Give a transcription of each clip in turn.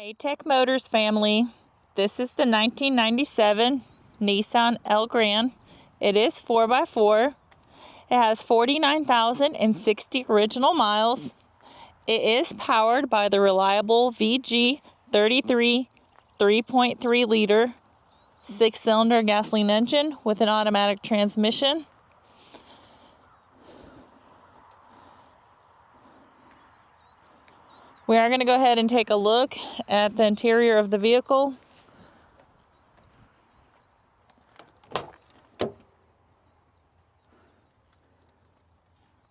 Hey Tech Motors family, this is the 1997 Nissan Elgrand. It is 4x4. It has 49,060 original miles. It is powered by the reliable VG33 3.3 liter 6-cylinder gasoline engine with an automatic transmission. We are going to go ahead and take a look at the interior of the vehicle.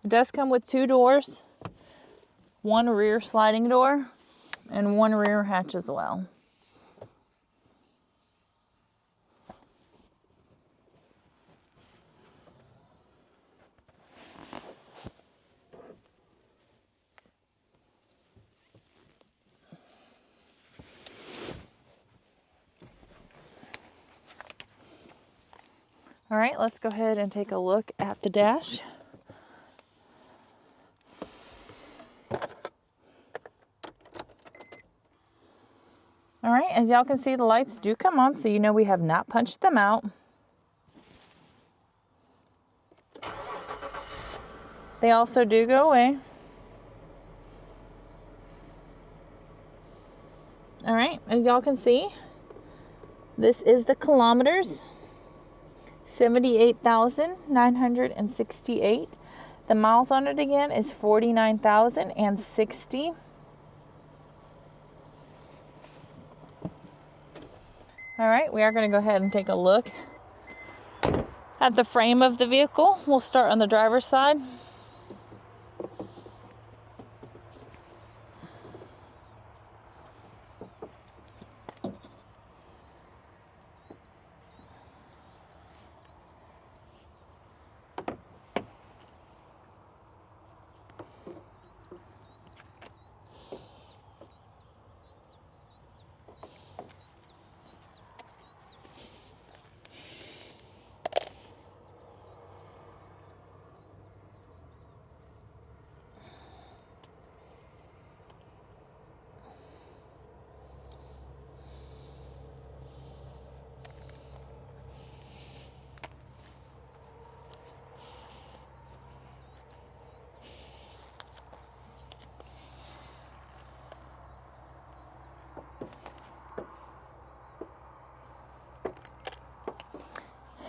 It does come with 2 doors, 1 rear sliding door, and 1 rear hatch as well. All right, let's go ahead and take a look at the dash. All right, as y'all can see, the lights do come on, so you know we have not punched them out. They also do go away. All right, as y'all can see, this is the kilometers. 78,968. The miles on it again is 49,060. All right, we are going to go ahead and take a look at the frame of the vehicle. We'll start on the driver's side.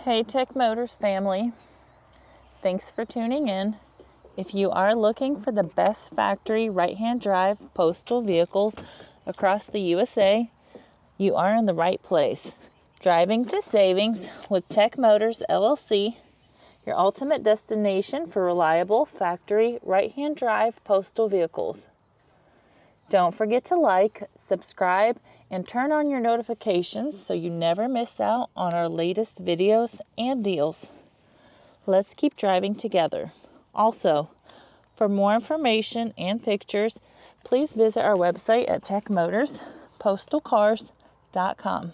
Hey Tech Motors family, thanks for tuning in. If you are looking for the best factory right-hand drive postal vehicles across the USA, you are in the right place. Driving to savings with Tech Motors LLC, your ultimate destination for reliable factory right-hand drive postal vehicles. Don't forget to like, subscribe, and turn on your notifications so you never miss out on our latest videos and deals. Let's keep driving together. Also, for more information and pictures, please visit our website at techmotorspostalcars.com.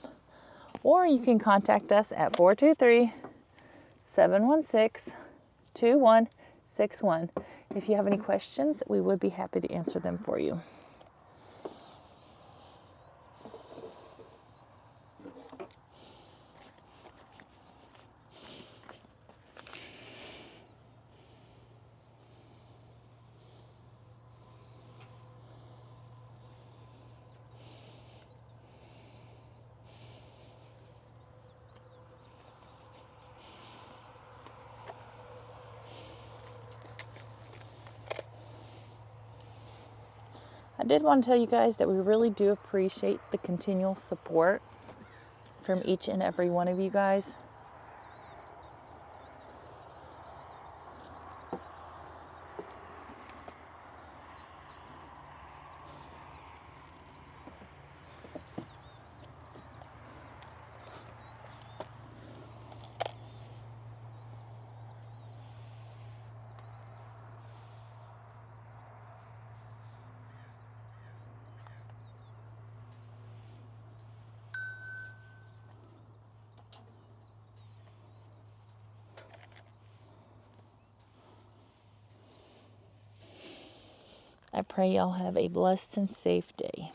Or you can contact us at 423-716-2161. If you have any questions, we would be happy to answer them for you. I did want to tell you guys that we really do appreciate the continual support from each and every one of you guys. I pray y'all have a blessed and safe day.